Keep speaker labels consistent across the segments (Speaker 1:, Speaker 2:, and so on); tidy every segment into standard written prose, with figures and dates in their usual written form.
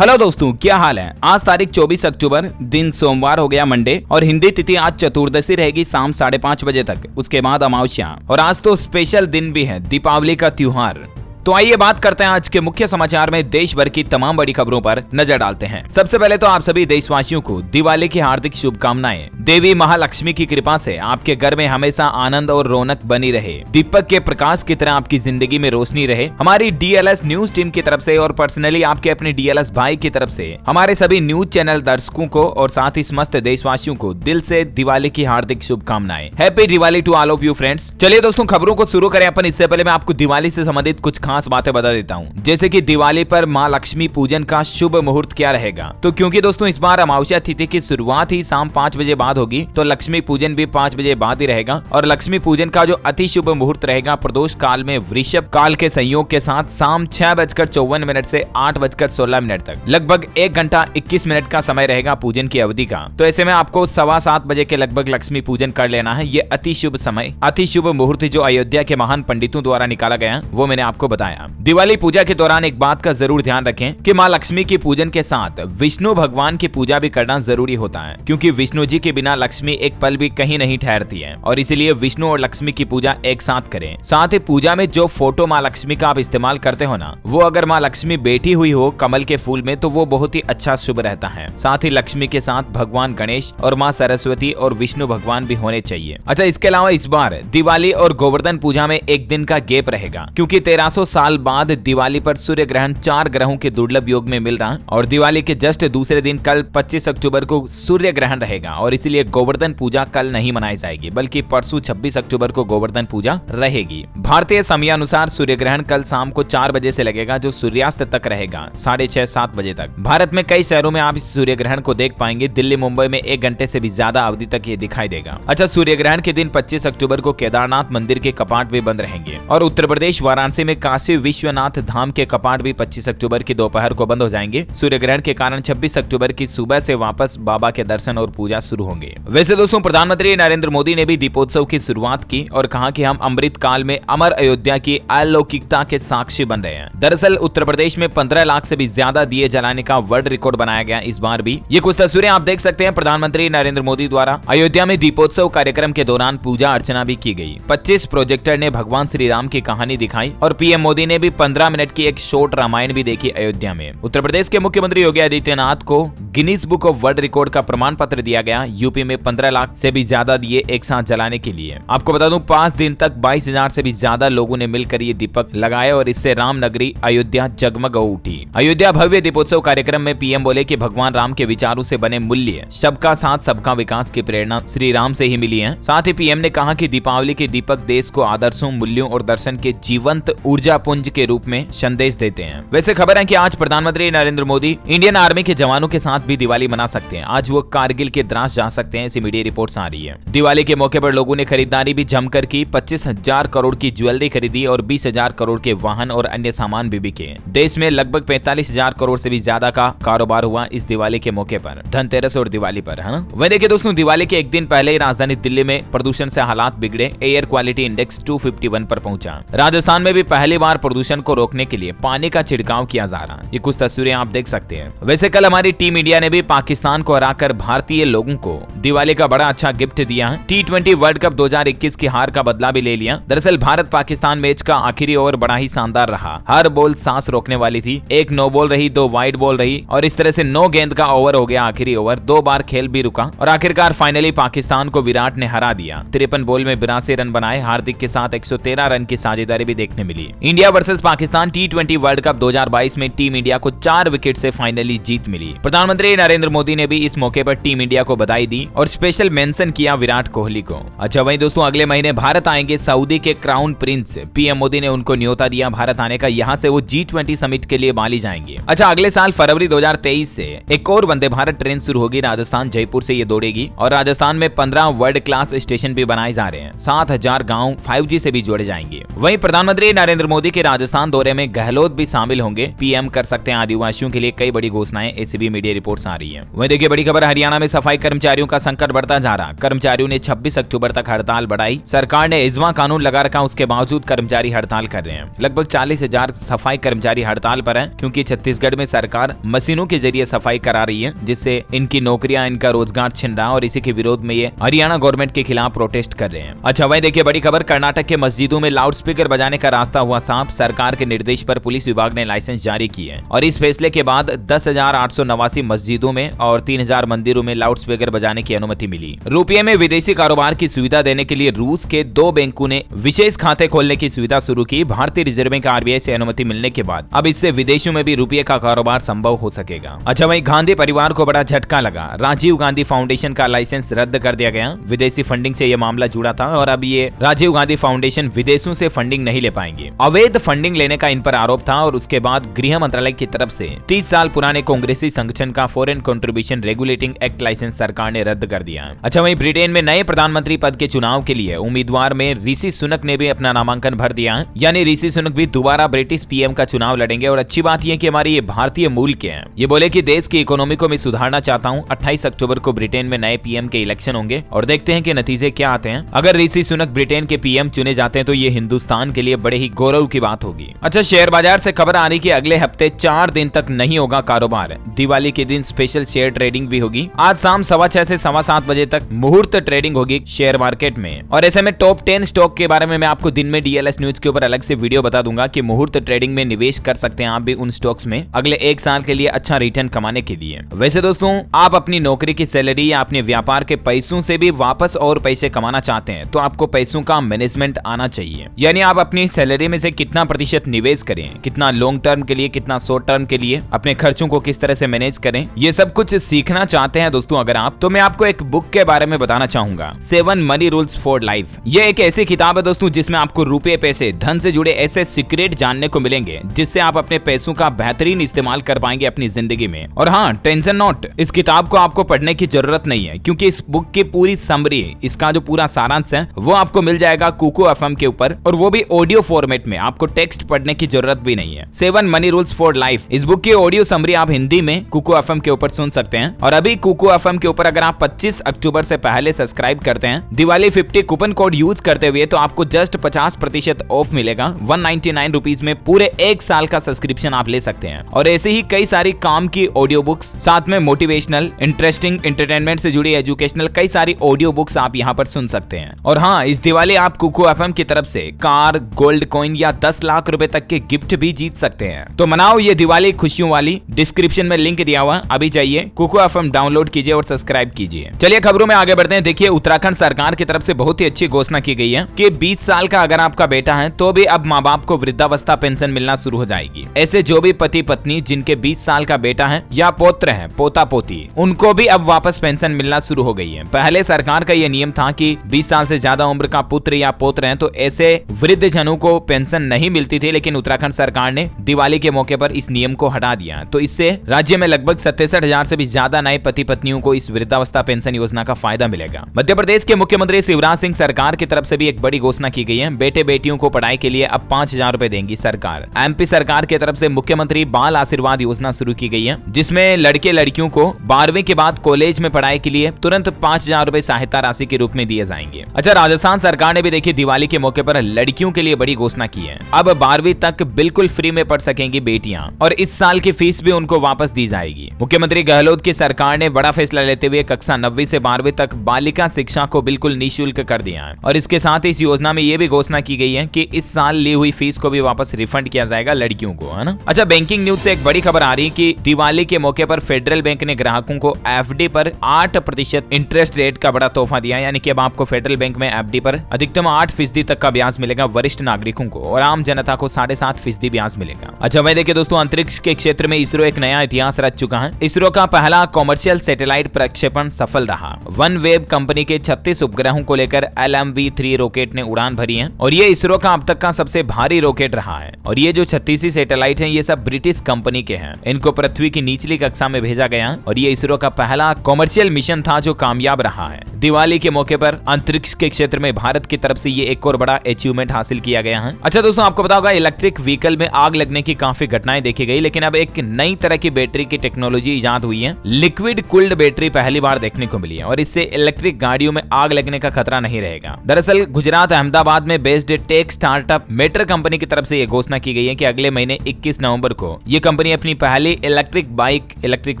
Speaker 1: Hello दोस्तों, क्या हाल है। आज तारीख 24 अक्टूबर, दिन सोमवार हो गया मंडे और हिंदी तिथि आज चतुर्दशी रहेगी शाम 5:30 बजे तक। उसके बाद अमावस्या और आज तो स्पेशल दिन भी है, दीपावली का त्योहार। तो आइए बात करते हैं आज के मुख्य समाचार में देश भर की तमाम बड़ी खबरों पर नजर डालते हैं। सबसे पहले तो आप सभी देशवासियों को दिवाली की हार्दिक शुभकामनाएं। देवी महालक्ष्मी की कृपा से आपके घर में हमेशा आनंद और रौनक बनी रहे, दीपक के प्रकाश की तरह आपकी जिंदगी में रोशनी रहे। हमारी डीएलएस न्यूज टीम की तरफ से और पर्सनली आपके अपने डीएलएस भाई की तरफ से हमारे सभी न्यूज चैनल दर्शकों को और साथ ही समस्त देशवासियों को दिल से दिवाली की हार्दिक शुभकामनाएं। Happy Diwali to all of you friends. चलिए दोस्तों, खबरों को शुरू करें अपन। इससे पहले मैं आपको दिवाली से संबंधित कुछ खास बातें बता देता हूं, जैसे कि दिवाली पर मां लक्ष्मी पूजन का शुभ मुहूर्त क्या रहेगा। तो क्योंकि दोस्तों इस बार अमावस्या तिथि की शुरुआत ही शाम 5 बजे बाद होगी, तो लक्ष्मी पूजन भी 5 बजे बाद ही रहेगा। और लक्ष्मी पूजन का जो अति शुभ मुहूर्त रहेगा प्रदोष काल में वृषभ काल के संयोग के साथ शाम 6:54 से 8:16 तक, लगभग 1 घंटा 21 मिनट का समय रहेगा पूजन की अवधि का। तो ऐसे में आपको 7:15 बजे के लगभग लक्ष्मी पूजन कर लेना है। ये अति शुभ समय, अति शुभ मुहूर्त जो अयोध्या के महान पंडितों द्वारा निकाला गया वो मैंने आपको बताया। दिवाली पूजा के दौरान एक बात का जरूर ध्यान रखें कि मां लक्ष्मी की पूजन के साथ विष्णु भगवान की पूजा भी करना जरूरी होता है, क्योंकि विष्णु जी के बिना लक्ष्मी एक पल भी कहीं नहीं ठहरती है और इसीलिए विष्णु और लक्ष्मी की पूजा एक साथ करें। साथ ही पूजा में जो फोटो मां लक्ष्मी का आप इस्तेमाल करते हो ना, वो अगर मां लक्ष्मी बैठी हुई हो कमल के फूल में तो वो बहुत ही अच्छा शुभ रहता है। साथ ही लक्ष्मी के साथ भगवान गणेश और मां सरस्वती और विष्णु भगवान भी होने चाहिए। अच्छा, इसके अलावा इस बार दिवाली और गोवर्धन पूजा में एक दिन का गैप रहेगा, क्योंकि 1300 साल बाद दिवाली पर सूर्य ग्रहण 4 ग्रहों के दुर्लभ योग में मिल रहा है और दिवाली के जस्ट दूसरे दिन कल 25 अक्टूबर को सूर्य ग्रहण रहेगा और इसीलिए गोवर्धन पूजा कल नहीं मनाई जाएगी, बल्कि परसों 26 अक्टूबर को गोवर्धन पूजा रहेगी। भारतीय समयानुसार सूर्य ग्रहण कल शाम को 4 बजे से लगेगा, जो सूर्यास्त तक रहेगा 6:30-7 बजे तक। भारत में कई शहरों में आप इस सूर्य ग्रहण को देख पाएंगे। दिल्ली मुंबई में 1 घंटे से भी ज्यादा अवधि तक ये दिखाई देगा। अच्छा, सूर्य ग्रहण के दिन 25 अक्टूबर को केदारनाथ मंदिर के कपाट भी बंद रहेंगे और उत्तर प्रदेश वाराणसी में काशी विश्वनाथ धाम के कपाट भी 25 अक्टूबर की दोपहर को बंद हो जाएंगे। सूर्य ग्रहण के कारण 26 अक्टूबर की सुबह से वापस बाबा के दर्शन और पूजा शुरू होंगे। वैसे दोस्तों, प्रधानमंत्री नरेंद्र मोदी ने भी दीपोत्सव की शुरुआत की और कहा कि हम अमृत काल में अमर अयोध्या की अलौकिकता के साक्षी बन रहे हैं। दरअसल उत्तर प्रदेश में 15 लाख से भी ज्यादा दिए जलाने का वर्ल्ड रिकॉर्ड बनाया गया इस बार भी। ये कुछ तस्वीरें आप देख सकते हैं प्रधानमंत्री नरेंद्र मोदी द्वारा अयोध्या में दीपोत्सव कार्यक्रम के दौरान पूजा अर्चना भी की गई। 25 प्रोजेक्टर ने भगवान श्री राम की कहानी दिखाई और पीएम मोदी ने भी 15 मिनट की एक शॉर्ट रामायण भी देखी अयोध्या में। उत्तर प्रदेश के मुख्यमंत्री योगी आदित्यनाथ को Guinness book of world record का प्रमाण पत्र दिया गया यूपी में 15 लाख से भी ज्यादा दिए एक साथ जलाने के लिए। आपको बता दूं, 5 दिन तक 22,000 से भी ज्यादा लोगों ने मिलकर ये दीपक लगाए और इससे राम नगरी अयोध्या जगमग हो उठी। अयोध्या भव्य दीपोत्सव कार्यक्रम में पीएम बोले कि भगवान राम के विचारों से बने मूल्य सबका साथ सबका विकास की प्रेरणा श्री राम से ही मिली है। साथ ही पीएम ने कहा कि दीपावली के दीपक देश को आदर्शों, मूल्यों और दर्शन के जीवंत ऊर्जा पुंज के रूप में संदेश देते हैं। वैसे खबर है कि आज प्रधानमंत्री नरेंद्र मोदी इंडियन आर्मी के जवानों के साथ भी दिवाली मना सकते हैं। आज वो कारगिल के द्रास जा सकते हैं, ऐसी मीडिया रिपोर्ट्स आ रही है। दिवाली के मौके पर लोगों ने खरीदारी भी जमकर की। 25,000 करोड़ की ज्वेलरी खरीदी और 20,000 करोड़ के वाहन और अन्य सामान भी बिके। देश में लगभग 45,000 करोड़ से भी ज्यादा का कारोबार हुआ इस दिवाली के मौके पर, धनतेरस और दिवाली पर, है ना। वही देखिए दोस्तों, दिवाली के एक दिन पहले ही राजधानी दिल्ली में प्रदूषण से हालात बिगड़े। एयर क्वालिटी इंडेक्स 251 पर पहुंचा। राजस्थान में भी पहली बार प्रदूषण को रोकने के लिए पानी का छिड़काव किया जा रहा है। ये कुछ तस्वीरें आप देख सकते हैं। वैसे कल हमारी टीम इंडिया ने भी पाकिस्तान को हराकर भारतीय लोगों को दिवाली का बड़ा अच्छा गिफ्ट दिया है। T20 वर्ल्ड कप 2021 की हार का बदला भी ले लिया। दरअसल भारत पाकिस्तान मैच का आखिरी ओवर बड़ा ही शानदार रहा। हर बॉल सांस रोकने वाली थी। 1 नो बॉल रही, 2 वाइड बॉल रही और इस तरह से 9 गेंद का ओवर हो गया आखिरी ओवर। 2 बार खेल भी रुका और आखिरकार फाइनली पाकिस्तान को विराट ने हरा दिया। 53 बॉल में 82 रन बनाए। हार्दिक के साथ 113 रन की साझेदारी भी देखने मिली। India versus Pakistan T20 world cup 2022 में टीम इंडिया को 4 विकेट से फाइनली जीत मिली। प्रधानमंत्री नरेंद्र मोदी ने भी इस मौके पर टीम इंडिया को बधाई दी और स्पेशल मेंशन किया विराट कोहली को। अच्छा, वहीं दोस्तों अगले महीने भारत आएंगे सऊदी के क्राउन प्रिंस। पीएम मोदी ने उनको न्योता दिया भारत आने का। यहाँ से वो G20 समिट के लिए बाली जाएंगे। अच्छा, अगले साल फरवरी 2023 से एक और वंदे भारत ट्रेन शुरू होगी। राजस्थान जयपुर से ये दौड़ेगी और राजस्थान में 15 वर्ल्ड क्लास स्टेशन भी बनाए जा रहे हैं। 7,000 गाँव 5G से भी जोड़े जाएंगे। वहीं प्रधानमंत्री नरेंद्र मोदी मोदी के राजस्थान दौरे में गहलोत भी शामिल होंगे, पीएम कर सकते हैं आदिवासियों के लिए कई बड़ी घोषणाएं, एसीबी मीडिया रिपोर्ट्स आ रही है। वहीं देखिए बड़ी खबर, हरियाणा में सफाई कर्मचारियों का संकट बढ़ता जा रहा। कर्मचारियों ने 26 अक्टूबर तक हड़ताल बढ़ाई। सरकार ने इज्मा कानून लगा रखा, उसके बावजूद कर्मचारी हड़ताल कर रहे हैं। लगभग 40,000 सफाई कर्मचारी हड़ताल पर हैं, क्योंकि छत्तीसगढ़ में सरकार मशीनों के जरिए सफाई करा रही है, जिससे इनकी नौकरियां, इनका रोजगार छिन रहा, और इसी के विरोध में ये हरियाणा गवर्नमेंट के खिलाफ प्रोटेस्ट कर रहे हैं। अच्छा वहीं देखिए बड़ी खबर, कर्नाटक के मस्जिदों में लाउडस्पीकर बजाने का रास्ता हुआ साफ। सरकार के निर्देश पर पुलिस विभाग ने लाइसेंस जारी किए हैं, और इस फैसले के बाद 10,889 मस्जिदों में और 3,000 मंदिरों में लाउडस्पीकर बजाने की अनुमति मिली। रुपये में विदेशी कारोबार की सुविधा देने के लिए रूस के 2 बैंकों ने विशेष खाते खोलने की सुविधा शुरू की। भारतीय रिजर्व बैंक आरबीआई से अनुमति मिलने के बाद अब इससे विदेशों में भी रुपये का कारोबार संभव हो सकेगा। अच्छा वहीं गांधी परिवार को बड़ा झटका लगा। राजीव गांधी फाउंडेशन का लाइसेंस रद्द कर दिया गया। विदेशी फंडिंग से यह मामला जुड़ा था, और अब ये राजीव गांधी फाउंडेशन विदेशों से फंडिंग नहीं ले पाएंगे। अवैध फंडिंग लेने का इन पर आरोप था, और उसके बाद गृह मंत्रालय की तरफ से 30 साल पुराने कांग्रेसी संगठन का foreign contribution regulating act licence सरकार ने रद्द कर दिया। अच्छा वहीं ब्रिटेन में नए प्रधानमंत्री पद के चुनाव के लिए उम्मीदवार में ऋषि सुनक ने भी अपना नामांकन भर दिया है, यानी ऋषि सुनक भी दोबारा ब्रिटिश पीएम का चुनाव लड़ेंगे। और अच्छी बात यह कि हमारी ये भारतीय मूल के हैं। ये बोले कि देश की इकोनॉमी को मैं सुधारना चाहता हूँ। 28 अक्टूबर को ब्रिटेन में नए पीएम के इलेक्शन होंगे, और देखते हैं कि नतीजे क्या आते हैं। अगर ऋषि सुनक ब्रिटेन के पीएम चुने जाते हैं तो ये हिंदुस्तान के लिए बड़े ही गौरव की बात होगी। अच्छा शेयर बाजार से खबर आ रही कि अगले हफ्ते 4 दिन तक नहीं होगा कारोबार। दिवाली के दिन स्पेशल शेयर ट्रेडिंग भी होगी। आज शाम 6:15 से 7:15 बजे तक मुहूर्त ट्रेडिंग होगी शेयर मार्केट में। और ऐसे में टॉप 10 स्टॉक के बारे में मैं आपको दिन में डीएलएस न्यूज के ऊपर अलग से वीडियो बता दूंगा कि मुहूर्त ट्रेडिंग में निवेश कर सकते हैं आप भी उन स्टॉक्स में अगले 1 साल के लिए अच्छा रिटर्न कमाने के लिए। वैसे दोस्तों आप अपनी नौकरी की सैलरी या अपने व्यापार के पैसों से भी वापस और पैसे कमाना चाहते हैं तो आपको पैसों का मैनेजमेंट आना चाहिए। यानी आप अपनी सैलरी में से कितना प्रतिशत निवेश करें, कितना लॉन्ग टर्म के लिए, कितना शॉर्ट टर्म के लिए, अपने खर्चों को किस तरह से मैनेज करें, ये सब कुछ सीखना चाहते हैं दोस्तों अगर आप, तो मैं आपको एक बुक के बारे में बताना चाहूंगा, 7 मनी रूल्स फॉर लाइफ। ये एक ऐसी किताब है दोस्तों जिसमें आपको रुपए, पैसे, धन से जुड़े ऐसे सीक्रेट जानने को मिलेंगे जिससे आप अपने पैसों का बेहतरीन इस्तेमाल कर पाएंगे अपनी जिंदगी में। और हाँ टेंशन नॉट, इस किताब को आपको पढ़ने की जरूरत नहीं है, क्योंकि इस बुक की पूरी समरी, इसका जो पूरा सारांश है वो आपको मिल जाएगा कुको एफएम के ऊपर, और वो भी ऑडियो फॉर्मेट में। आपको टेक्स्ट पढ़ने की जरूरत भी नहीं है। 7 मनी रूल्स फॉर लाइफ, इस बुक की ऑडियो समरी आप हिंदी में कुको एफएम के ऊपर सुन सकते हैं। और अभी कुको एफएम के ऊपर अगर आप 25 अक्टूबर से पहले सब्सक्राइब करते हैं दिवाली 50 कूपन कोड यूज करते हुए, तो आपको जस्ट 50% ऑफ मिलेगा। 199 रुपीज में पूरे 1 साल का सब्सक्रिप्शन आप ले सकते हैं। और ऐसे ही कई सारी काम की ऑडियो बुक्स, साथ में मोटिवेशनल, इंटरेस्टिंग, एंटरटेनमेंट से जुड़ी एजुकेशनल कई सारी ऑडियो बुक्स आप यहाँ पर सुन सकते हैं। और हाँ इस दिवाली आप कुको एफएम की तरफ से कार, गोल्ड कॉइन या 10 लाख रुपए तक के गिफ्ट भी जीत सकते हैं। तो मनाओ ये दिवाली खुशियों वाली। डिस्क्रिप्शन में लिंक दिया हुआ, अभी जाइए कुको एफएम डाउनलोड कीजिए और सब्सक्राइब कीजिए। चलिए खबरों में आगे बढ़ते हैं। देखिए उत्तराखंड सरकार की तरफ से बहुत ही अच्छी घोषणा की गई है कि 20 साल का अगर आपका बेटा है तो भी अब माँ बाप को वृद्धावस्था पेंशन मिलना शुरू हो जाएगी। ऐसे जो भी पति पत्नी जिनके 20 साल का बेटा है या पौत्र है, पोता पोती, उनको भी अब वापस पेंशन मिलना शुरू हो गई है। पहले सरकार का यह नियम था कि 20 साल से ज्यादा उम्र का पुत्र या पौत्र है तो ऐसे वृद्ध जनों को पेंशन नहीं मिलती थी, लेकिन उत्तराखंड सरकार ने दिवाली के मौके पर इस नियम को हटा दिया। तो इससे राज्य में लगभग 67,000 से भी ज्यादा नए पति पत्नियों को इस वृद्धावस्था पेंशन योजना का फायदा मिलेगा। मध्य प्रदेश के मुख्यमंत्री शिवराज सिंह सरकार की तरफ से भी एक बड़ी घोषणा की गई है। बेटे बेटियों को पढ़ाई के लिए अब 5,000 रुपए देंगी सरकार। एमपी सरकार की तरफ से मुख्यमंत्री बाल आशीर्वाद योजना शुरू की गई है, जिसमें लड़के लड़कियों को 12वीं के बाद कॉलेज में पढ़ाई के लिए तुरंत 5,000 रुपए सहायता राशि के रूप में दिए जाएंगे। अच्छा राजस्थान सरकार ने भी देखिए दिवाली के मौके पर लड़कियों के लिए बड़ी घोषणा की है। अब 12वीं तक बिल्कुल फ्री में पढ़ सकेंगी बेटियां, और इस साल की फीस भी उनको वापस दी जाएगी। मुख्यमंत्री गहलोत की सरकार ने बड़ा फैसला लेते हुए कक्षा 9वीं से 12वीं तक बालिका शिक्षा को बिल्कुल निःशुल्क कर दिया है। और इसके साथ इस योजना में यह भी घोषणा की गई है कि इस साल ली हुई फीस को भी वापस रिफंड किया जाएगा लड़कियों को, है ना। अच्छा बैंकिंग न्यूज से एक बड़ी खबर आ रही है कि दिवाली के मौके पर फेडरल बैंक ने ग्राहकों को एफडी पर 8% इंटरेस्ट रेट का बड़ा तोहफा दिया। यानी कि अब आपको फेडरल बैंक में एफडी पर अधिकतम 8% तक का ब्याज मिलेगा वरिष्ठ नागरिकों को, और आम जनता को 7.5% ब्याज मिलेगा। अच्छा वही देखिए दोस्तों अंतरिक्ष के क्षेत्र में इसरो एक नया इतिहास रच चुका है। इसरो का पहला कॉमर्शियल सैटेलाइट प्रक्षेपण सफल रहा। वन वेब कंपनी के 36 उपग्रहों को लेकर LMV-3 रॉकेट ने उड़ान भरी है, और ये इसरो का अब तक का सबसे भारी रॉकेट रहा है। और ये जो 36 सैटेलाइट हैं ये सब ब्रिटिश कंपनी के हैं। इनको पृथ्वी की निचली कक्षा में भेजा गया, और ये इसरो का पहला कॉमर्शियल मिशन था जो कामयाब रहा है। दिवाली के मौके पर अंतरिक्ष के क्षेत्र में भारत की तरफ से ये एक और बड़ा अचीवमेंट हासिल किया गया है। अच्छा दोस्तों, आपको पता होगा इलेक्ट्रिक व्हीकल में आग लगने की काफी घटनाएं देखी गई, लेकिन अब एक नई तरह की बैटरी की टेक्नोलॉजी इजाद हुई है। लिक्विड कूल्ड बैटरी पहली बार देखने को मिली है और इससे इलेक्ट्रिक गाड़ियों में आग लगने का खतरा नहीं रहेगा। दरअसल गुजरात अहमदाबाद में based tech startup Matter company की तरफ से यह घोषणा की गई है कि अगले महीने 21 नवंबर को यह कंपनी अपनी पहली इलेक्ट्रिक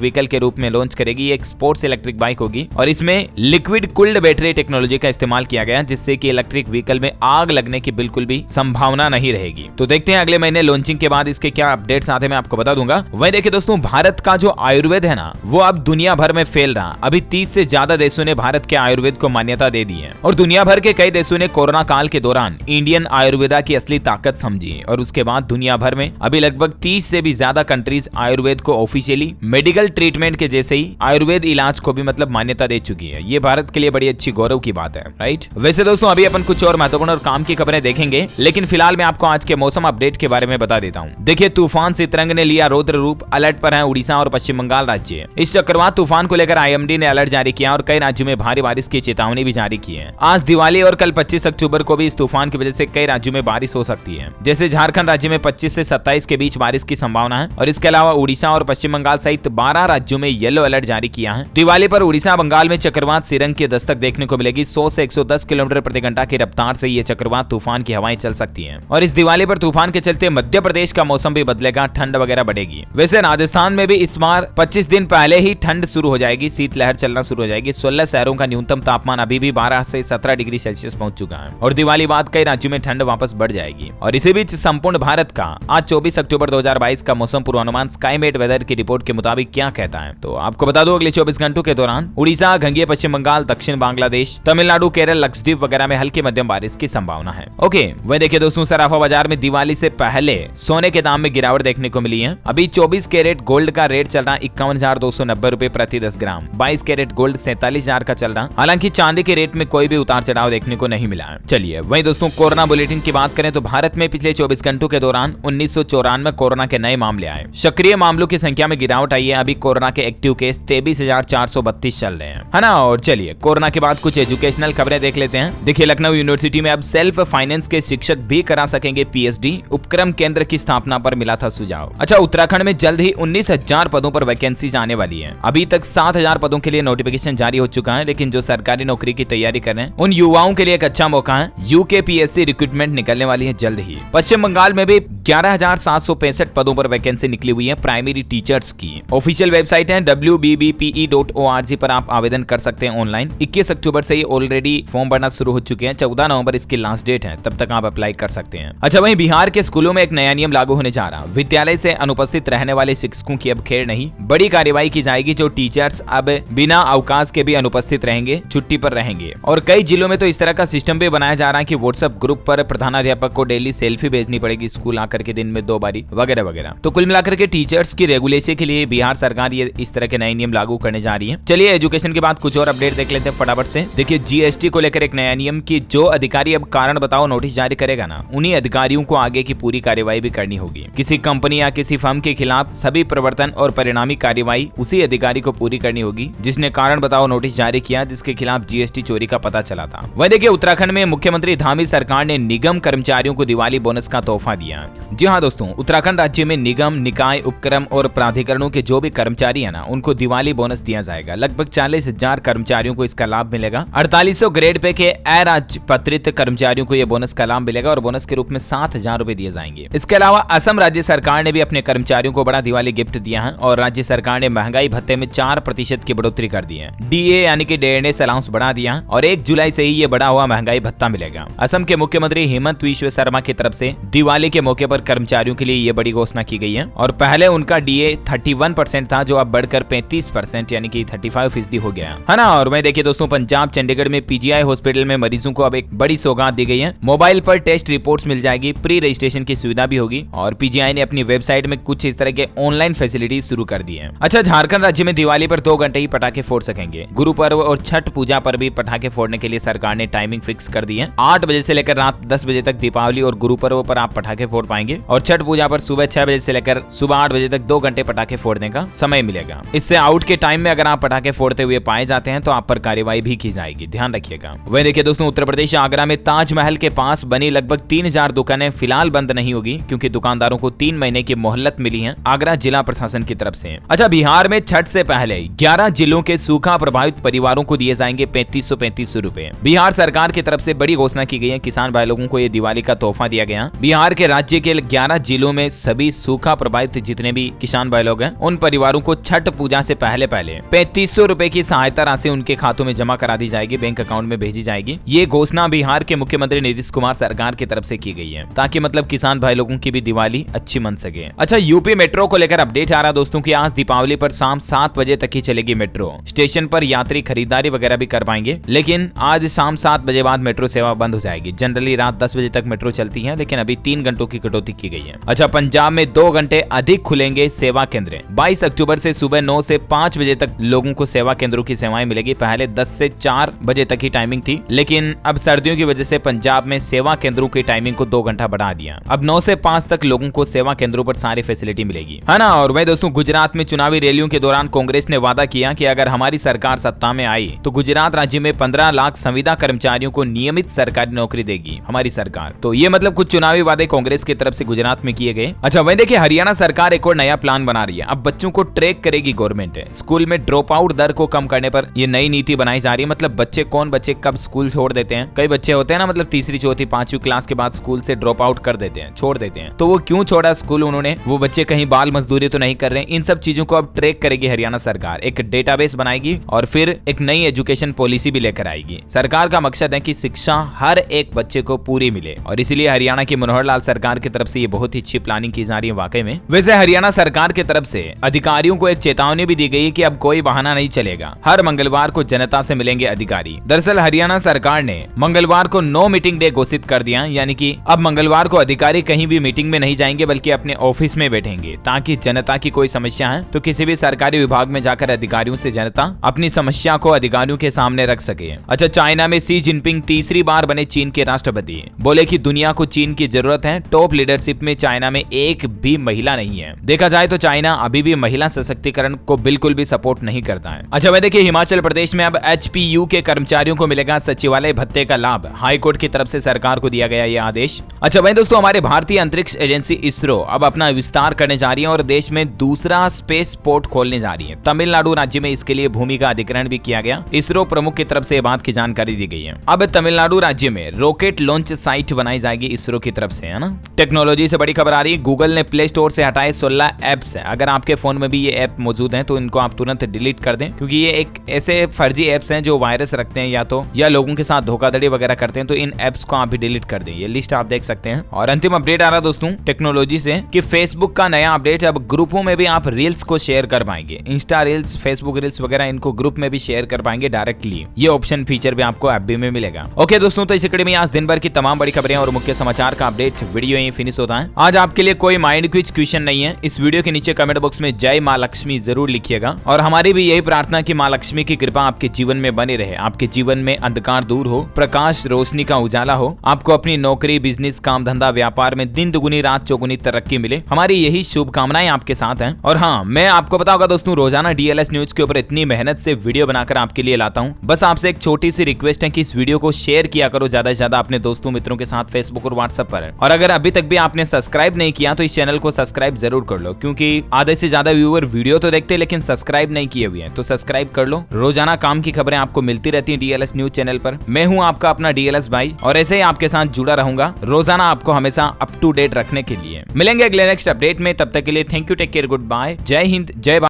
Speaker 1: व्हीकल के रूप में लॉन्च करेगी। ये एक स्पोर्ट्स इलेक्ट्रिक बाइक होगी और इसमें लिक्विड कूल्ड बैटरी टेक्नोलॉजी का इस्तेमाल किया गया, जिससे कि इलेक्ट्रिक व्हीकल में आग लगने की बिल्कुल भी संभावना नहीं रहेगी। तो देखते हैं अगले महीने लॉन्चिंग के बाद इसके क्या अपडेट्स आते हैं, मैं आपको बता दूंगा। वही देखिए दोस्तों, भारत का जो आयुर्वेद है ना, वो अब दुनिया भर में फैल रहा। अभी 30 से ज्यादा देशों ने भारत के आयुर्वेद को मान्यता दे दी है और दुनिया भर के कई देशों ने कोरोना काल के दौरान इंडियन आयुर्वेदा की असली ताकत समझी और उसके बाद दुनिया भर में अभी लगभग 30 से भी ज्यादा कंट्रीज आयुर्वेद को ऑफिशियली मेडिकल ट्रीटमेंट के जैसे ही आयुर्वेद इलाज को भी मतलब मान्यता दे चुकी है। ये भारत के लिए बड़ी अच्छी गौरव की बात है, राइट। वैसे दोस्तों, अभी अपन कुछ और महत्वपूर्ण और काम की खबरें देखेंगे, लेकिन फिलहाल मैं आपको आज के मौसम अपडेट के बारे में बता देता हूँ। देखिए, तूफान सितरंग ने लिया रौद्र रूप, अलर्ट पर है उड़ीसा और पश्चिम बंगाल राज्य। इस चक्रवात तूफान को लेकर IMD ने अलर्ट जारी किया और कई राज्यों में भारी बारिश की चेतावनी भी जारी की है। आज दिवाली और कल 25 अक्टूबर को भी इस तूफान की वजह से कई राज्यों में बारिश हो सकती है। जैसे झारखंड राज्य में 25 से 27 के बीच बारिश की संभावना है और इसके अलावा उड़ीसा और पश्चिम बंगाल सहित 12 राज्यों में येलो अलर्ट जारी किया है। दिवाली पर उड़ीसा बंगाल में चक्रवात सिरंग की दस्तक देखने को मिलेगी। 100 से 110 किलोमीटर प्रति घंटा की रफ्तार से ये चक्रवात तूफान की हवाएं चल सकती हैं और इस दिवाली पर तूफान के चलते मध्य प्रदेश का मौसम भी बदलेगा, ठंड वगैरह बढ़ेगी। वैसे राजस्थान में भी इस बार 25 दिन पहले ही ठंड शुरू हो जाएगी, शीतलहर चलना शुरू हो जाएगी। 16 शहरों का न्यूनतम तापमान अभी भी 12 से 17 डिग्री सेल्सियस पहुंच चुका है और दिवाली बाद कई राज्यों में ठंड वापस बढ़ जाएगी। और इसी बीच संपूर्ण भारत का आज 24 अक्टूबर 2022 का मौसम पूर्वानुमान स्काईमेट वेदर की रिपोर्ट के मुताबिक क्या कहता है, तो आपको बता दो अगले 24 घंटों के दौरान उड़ीसा, घंघे पश्चिम बंगाल, दक्षिण बांग्लादेश, तमिलनाडु, केरल, लक्षद्वीप वगैरह में हल्की मध्यम बारिश की संभावना है। ओके, वह देखिए दोस्तों, सराफा बाजार में दिवाली से पहले सोने के दाम में गिरावट देखने को मिली है। अभी 24 कैरेट गोल्ड का रेट चल रहा 51,290 रुपए प्रति 10 ग्राम। 22 कैरेट गोल्ड 47,000 का चल रहा। हालांकि चांदी के रेट में कोई भी उतार चढ़ाव देखने को नहीं मिला है। चलिए वहीं दोस्तों, कोरोना बुलेटिन की बात करें तो भारत में पिछले 24 घंटों के दौरान 1994 कोरोना के नए मामले आए। सक्रिय मामलों की संख्या में गिरावट आई है। अभी कोरोना के एक्टिव केस 23,432 चल रहे हैं, है ना। और चलिए कोरोना के बाद कुछ एजुकेशनल खबरें देख लेते हैं। देखिए, लखनऊ यूनिवर्सिटी में अब सेल्फ फाइनेंस के शिक्षक भी करा सकेंगे PhD। उपक्रम केंद्र की स्थापना पर मिला था सुझाव। अच्छा, उत्तराखंड में जल्द ही 19,000 पदों पर वैकेंसीज आने वाली है। अभी तक 7,000 पदों के लिए नोटिफिकेशन जारी हो चुका है, लेकिन जो सरकारी नौकरी की तैयारी कर रहे हैं उन युवाओं के लिए एक अच्छा मौका है। UKPSC रिक्रूटमेंट निकलने वाली है जल्द ही। पश्चिम बंगाल में भी 11,765 पदों पर वैकेंसी निकली हुई है प्राइमरी टीचर्स की। ऑफिशियल वेबसाइट है wbbpe.org पर आप आवेदन कर सकते हैं ऑनलाइन। 21 अक्टूबर से ये ऑलरेडी फॉर्म भरना शुरू हो चुके हैं। 14 नवंबर इसकी लास्ट डेट है, तब तक आप अप्लाई कर सकते हैं। अच्छा, वहीं बिहार के स्कूलों में एक नया नियम लागू होने जा रहा। विद्यालय से अनुपस्थित रहने वाले शिक्षकों की अब खैर नहीं, बड़ी कार्रवाई की जाएगी। जो टीचर्स अब बिना अवकाश के भी अनुपस्थित रहेंगे, छुट्टी पर रहेंगे। और कई जिलों में तो इस तरह का सिस्टम भी बनाया जा रहा है कि व्हाट्सएप ग्रुप पर प्रधानाध्यापक को डेली सेल्फी भेजनी पड़ेगी स्कूल आकर के दिन में 2 बारी वगैरह वगैरह। तो कुल मिलाकर के टीचर्स की रेगुलेशन के लिए बिहार सरकार ये इस तरह के नए नियम लागू करने जा रही है। चलिए एजुकेशन के बाद कुछ और अपडेट देख लेते हैं फटाफट से। देखिए, GST को लेकर एक नया नियम कि जो अधिकारी अब कारण बताओ नोटिस जारी करेगा ना, उन्हीं अधिकारियों को आगे की पूरी कार्यवाही भी करनी होगी। किसी कंपनी या किसी फर्म के खिलाफ सभी प्रवर्तन और परिणामी कार्यवाही उसी अधिकारी को पूरी करनी होगी जिसने कारण बताओ नोटिस जारी किया, जिसके खिलाफ GST चोरी का पता चला था। वह देखिए, उत्तराखंड में मुख्यमंत्री धामी सरकार ने निगम कर्मचारियों को दिवाली बोनस का तोहफा दिया। जी हाँ दोस्तों, उत्तराखंड राज्य में निगम, निकाय, उपक्रम और प्राधिकरणों के जो भी कर्मचारी है ना, उनको दिवाली बोनस दिया जाएगा। लगभग 40,000 कर्मचारियों को इसका लाभ मिलेगा। 4800 ग्रेड पे के अराजपत्रित कर्मचारियों को यह बोनस का लाभ मिलेगा और बोनस के रूप में 7,000 रुपए दिए जाएंगे। इसके अलावा असम राज्य सरकार ने भी अपने कर्मचारियों को बड़ा दिवाली गिफ्ट दिया है और राज्य सरकार ने महंगाई भत्ते में 4% की बढ़ोतरी कर दी है। DA यानी कि डेयरनेस अलाउंस बढ़ा दिया और 1 जुलाई से ही ये बढ़ा हुआ महंगाई भत्ता मिलेगा। असम के मुख्यमंत्री हेमंत विश्व शर्मा की तरफ से दिवाली के मौके पर कर्मचारियों के लिए ये बड़ी घोषणा की गई है और पहले उनका DA 31% था, जो अब बढ़कर 35% यानी कि 35% हो गया है ना। और मैं देखिए दोस्तों, पंजाब चंडीगढ़ में PGI हॉस्पिटल में मरीजों को अब एक बड़ी सौगात दी गई है। मोबाइल पर टेस्ट रिपोर्ट्स मिल जाएगी, प्री रजिस्ट्रेशन की सुविधा भी होगी और PGI ने अपनी वेबसाइट में कुछ इस तरह के ऑनलाइन फैसिलिटीज शुरू कर दी है। अच्छा, झारखंड राज्य में दिवाली पर 2 घंटे ही पटाखे फोड़ सकेंगे। गुरु पर्व और छठ पूजा पर भी पटाखे फोड़ने के लिए सरकार ने टाइमिंग फिक्स कर दी है। 8 बजे से लेकर रात 10 बजे तक दीपावली और गुरु पर्व पर आप पटाखे फोड़ पाएंगे और छठ पूजा पर सुबह 6 बजे से लेकर सुबह 8 बजे तक 2 घंटे पटाखे फोड़ने का समय मिलेगा। इससे आउट के टाइम में अगर आप पटाखे फोड़ते हुए पाए जाते हैं तो आप पर कार्रवाई भी की जाएगी, ध्यान रखिएगा। वहीं देखिए दोस्तों, उत्तर प्रदेश आगरा में ताजमहल के पास बनी लगभग 3000 दुकानें फिलहाल बंद नहीं होगी, क्योंकि दुकानदारों को 3 महीने की मोहलत मिली है आगरा जिला प्रशासन की तरफ से। अच्छा, बिहार में छठ से पहले 11 जिलों के सूखा प्रभावित परिवारों को दिए जाएंगे 3500 रुपए। बिहार सरकार की तरफ से बड़ी घोषणा की गई है, किसान भाई लोगों को ये दिवाली का तोहफा दिया गया। बिहार के राज्य के 11 जिलों में सभी सूखा प्रभावित जितने भी किसान भाई लोग हैं, उन परिवारों को छठ पूजा से पहले 3500 रुपए की सहायता राशि उनके खातों में जमा करा दी जाएगी, बैंक अकाउंट में भेजी जाएगी। ये घोषणा बिहार के मुख्यमंत्री नीतीश कुमार सरकार की तरफ से की गई है, ताकि मतलब किसान भाई लोगों की भी दिवाली अच्छी मन सके। अच्छा, यूपी मेट्रो को लेकर अपडेट आ रहा दोस्तों की आज दीपावली पर शाम 7 बजे तक ही चलेगी मेट्रो। स्टेशन पर यात्री खरीदारी वगैरह भी कर पाएंगे, लेकिन आज शाम 7 बजे बाद मेट्रो सेवा बंद हो जाएगी। जनरली रात 10 बजे तक मेट्रो चलती है, लेकिन अभी 3 घंटों की कटौती की गई है। अच्छा, पंजाब में 2 घंटे अधिक खुलेंगे सेवा केंद्र। 22 अक्टूबर से सुबह 9 से 5 बजे तक लोगों को सेवा केंद्रों की सेवाएं मिलेगी। पहले 10 से 4 बजे तक ही टाइमिंग थी, लेकिन अब सर्दियों की वजह से पंजाब में सेवा केंद्रों की टाइमिंग को 2 घंटा बढ़ा दिया। अब 9 से 5 तक लोगों को सेवा केंद्रों पर सारी फैसिलिटी मिलेगी, है ना। और वही दोस्तों, गुजरात में चुनावी रैलियों के दौरान कांग्रेस ने वादा किया कि अगर हमारी सरकार सत्ता में आई तो गुजरात राज्य में 15 लाख संविदा कर्मचारियों को नियमित सरकारी नौकरी देगी हमारी सरकार। तो ये मतलब कुछ चुनावी वादे कांग्रेस की तरफ से गुजरात में किए गए। अच्छा, वही देखिए, हरियाणा सरकार एक और नया प्लान बना रही है। अब बच्चों को ट्रैक करेगी गवर्नमेंट। स्कूल में ड्रॉप आउट दर को कम करने पर ये नई नीति बनाई जा रही है। मतलब बच्चे कब स्कूल छोड़ देते हैं। कई बच्चे होते हैं ना, मतलब तीसरी चौथी 5वीं क्लास के बाद स्कूल से ड्रॉप आउट कर देते हैं, छोड़ देते हैं। तो वो क्यों छोड़ा स्कूल उन्होंने, वो बच्चे कहीं बाल मजदूरी तो नहीं कर रहे हैं। इन सब चीजों को अब ट्रैक करेगी हरियाणा सरकार। एक डेटाबेस बनाएगी और फिर एक नई एजुकेशन पॉलिसी भी लेकर आएगी। सरकार का मकसद है कि शिक्षा हर एक बच्चे को पूरी मिले, और इसीलिए हरियाणा की मनोहर लाल सरकार की तरफ से ये बहुत ही अच्छी प्लानिंग की जा रही है वाकई में। वैसे हरियाणा सरकार की तरफ से अधिकारियों को एक चेतावनी भी दी गई है कि अब कोई बहाना नहीं चलेगा। हर मंगलवार को जनता से मिलेंगे अधिकारी। दरअसल हरियाणा सरकार ने मंगलवार को नो मीटिंग डे घोषित कर दिया, यानी कि अब मंगलवार को अधिकारी कहीं भी मीटिंग में नहीं जाएंगे, बल्कि अपने ऑफिस में बैठेंगे, ताकि जनता की कोई समस्या है तो किसी भी सरकारी विभाग में जाकर अधिकारियों से जनता अपनी समस्या को अधिकारियों के सामने रख सके। अच्छा, चाइना में शी जिनपिंग तीसरी बार बने चीन के राष्ट्रपति। बोले कि दुनिया को चीन की जरूरत है। टॉप लीडरशिप में चाइना में एक भी महिला नहीं है। देखा जाए तो चाइना अभी भी महिला सशक्तिकरण को बिल्कुल भी सपोर्ट नहीं करता है। अच्छा, वह देखिए, हिमाचल प्रदेश में अब HPU के कर्मचारियों को मिलेगा सचिवालय भत्ते का लाभ। हाईकोर्ट की तरफ से सरकार को दिया गया यह आदेश। अच्छा वही दोस्तों, हमारे भारतीय अंतरिक्ष एजेंसी इसरो अब अपना विस्तार करने जा रही है और देश में दूसरा स्पेस पोर्ट खोलने जा रही है। तमिलनाडु राज्य में इसके लिए भूमि का अधिग्रहण भी किया गया। इसरो प्रमुख की तरफ से ये बात की जानकारी दी गई है। अब तमिलनाडु राज्य में रॉकेट लॉन्च साइट बनाई जाएगी इसरो की तरफ से, है ना। टेक्नोलॉजी से बड़ी खबर आ रही है, गूगल ने प्ले स्टोर से हटाए 16 एप्स। अगर आपके फोन में भी ये ऐप मौजूद हैं तो इनको आप तुरंत डिलीट कर दें, क्योंकि ये एक ऐसे फर्जी एप्स हैं जो वायरस रखते हैं या लोगों के साथ धोखाधड़ी वगैरह करते हैं। तो इन एप्स को आप भी डिलीट कर दें। ये लिस्ट आप देख सकते हैं। और अंतिम अपडेट आ रहा दोस्तों टेक्नोलॉजी से कि फेसबुक का नया अपडेट, अब ग्रुपों में भी आप रील्स को शेयर कर पाएंगे। इंस्टा रील्स, फेसबुक रील्स वगैरह इनको ग्रुप में भी शेयर कर पाएंगे डायरेक्टली। ये ऑप्शन फीचर भी आपको एफबी में मिलेगा। ओके दोस्तों, तो इस कड़ी में आज दिन भर की तमाम बड़ी खबरें और मुख्य समाचार का अपडेट वीडियो यहीं फिनिश होता है। आज आपके लिए कोई माइंड क्विज क्वेश्चन नहीं है। इस वीडियो के नीचे कमेंट बॉक्स में जय मां लक्ष्मी जरूर लिखिएगा। और हमारी भी यही प्रार्थना कि मां लक्ष्मी की कृपा आपके जीवन में बनी रहे, आपके जीवन में अंधकार दूर हो, प्रकाश रोशनी का उजाला हो, आपको अपनी नौकरी, बिजनेस, काम धंधा, व्यापार में दिन दुगुनी रात चौगुनी तरक्की मिले। हमारी यही शुभकामनाएं आपके साथ हैं। और हाँ, मैं आपको बताऊंगा दोस्तों, रोजाना DLS न्यूज के ऊपर इतनी मेहनत से वीडियो बनाकर आपके लिए लाता हूं। बस आपसे एक छोटी सी रिक्वेस्ट है कि इस वीडियो को शेयर किया करो ज्यादा से ज्यादा अपने दोस्तों मित्रों के साथ फेसबुक और व्हाट्सएप पर। और अगर अभी तक भी आपने सब्सक्राइब नहीं किया तो इस चैनल को सब्सक्राइब जरूर कर लो, क्योंकि आधे से ज्यादा व्यूअर वीडियो तो देखते हैं लेकिन सब्सक्राइब नहीं किए हुए हैं। तो सब्सक्राइब कर लो। रोजाना काम की खबरें आपको मिलती रहती है DLS न्यूज चैनल पर। मैं हूं आपका अपना DLS भाई और ऐसे ही आपके साथ जुड़ा रहूंगा रोजाना आपको हमेशा अप टू डेट रखने के लिए। मिलेंगे अगले नेक्स्ट अपडेट में, तब तक के लिए thank you, take care, goodbye, Jai Hind, जय भारत।